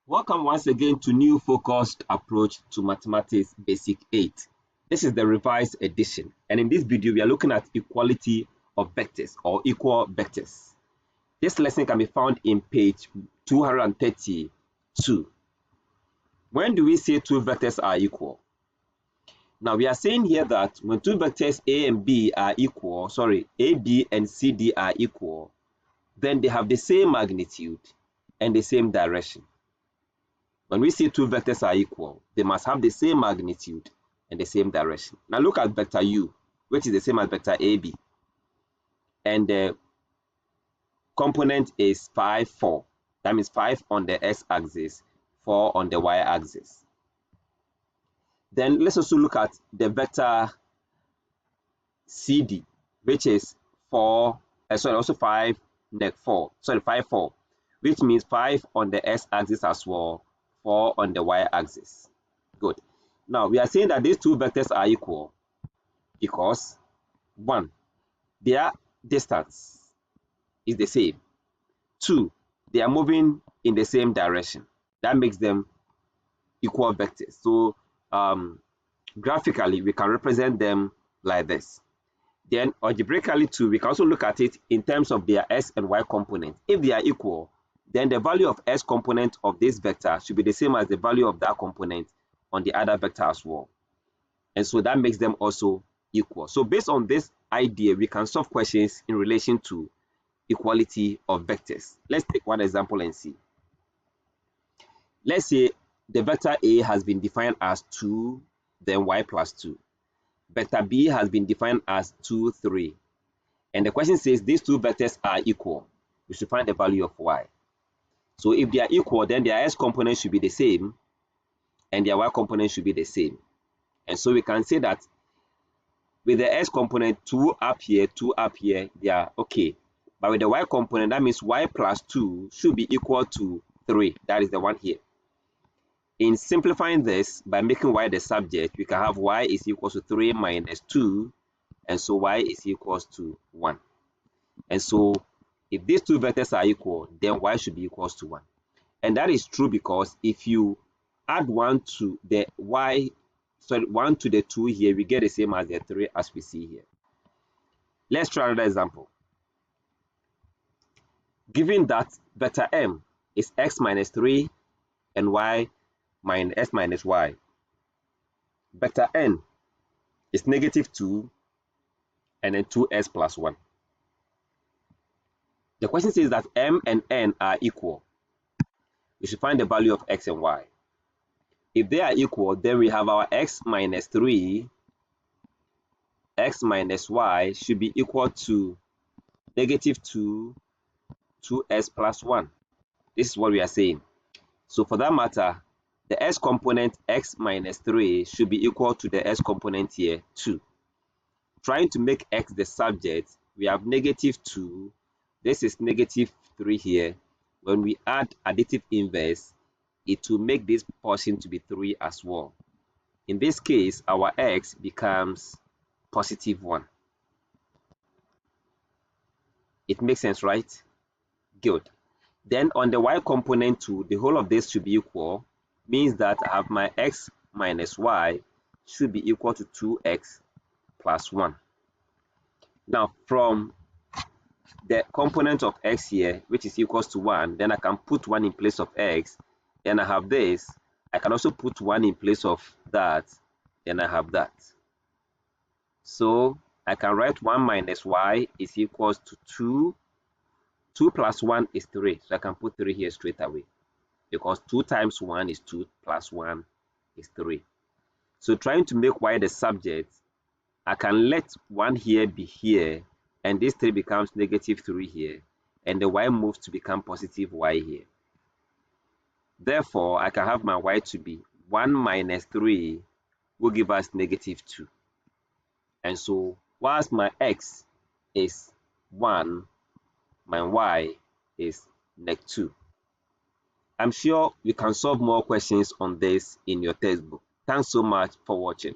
Welcome once again to New Focused Approach to Mathematics Basic 8. This is the revised edition, and in this video we are looking at equality of vectors or equal vectors. This lesson can be found in page 232. When do we say two vectors are equal? Now we are saying here that when two vectors A and B are equal, A, B and C, D are equal, then they have the same magnitude and the same direction. When we see two vectors are equal, they must have the same magnitude and the same direction. Now look at vector u, which is the same as vector AB. And the component is 5, 4. That means 5 on the x-axis, 4 on the y-axis. Then let's also look at the vector CD, which is 5, 5, 4, which means 5 on the x-axis as well, 4 on the y-axis. Good. Now we are saying that these two vectors are equal because 1, their distance is the same. 2, they are moving in the same direction. That makes them equal vectors. So graphically we can represent them like this. Then algebraically too, we can also look at it in terms of their x and y components. If they are equal, then the value of x component of this vector should be the same as the value of that component on the other vector as well. And so that makes them also equal. So based on this idea, we can solve questions in relation to equality of vectors. Let's take one example and see. Let's say the vector A has been defined as 2, then y plus 2. Vector B has been defined as 2, 3. And the question says these two vectors are equal. We should find the value of y. So if they are equal, then their x component should be the same and their y component should be the same. And so we can say that with the x component 2 up here, 2 up here, they are okay. But with the y component, that means y plus 2 should be equal to 3. That is the one here. In simplifying this, by making y the subject, we can have y is equal to 3 minus 2, and so y is equal to 1. And so if these two vectors are equal, then y should be equal to 1. And that is true because if you add 1 to the 1 to the 2 here, we get the same as the 3 as we see here. Let's try another example. Given that vector m is x minus 3 and y minus s minus y, vector n is negative 2 and then 2s plus 1. The question says that m and n are equal. We should find the value of x and y. If they are equal, then we have our x minus 3, x minus y should be equal to negative 2, 2s plus 1. This is what we are saying. So for that matter, the s component x minus 3 should be equal to the s component here 2. Trying to make x the subject, we have negative 2. This is negative 3 here. When we add additive inverse, it will make this portion to be 3 as well. In this case, our x becomes positive 1. It makes sense, right? Good. Then on the y component too, the whole of this should be equal. Means that I have my x minus y should be equal to 2x plus 1. Now from the component of x here, which is equals to 1, then I can put 1 in place of x. Then I have this. I can also put 1 in place of that. Then I have that. So I can write 1 minus y is equals to 2. 2 plus 1 is 3. So I can put 3 here straight away. Because 2 times 1 is 2 plus 1 is 3. So trying to make y the subject, I can let 1 here be here, and this 3 becomes negative 3 here, and the y moves to become positive y here. Therefore, I can have my y to be 1 minus 3 will give us negative 2. And so, whilst my x is 1, my y is negative 2. I'm sure you can solve more questions on this in your textbook. Thanks so much for watching.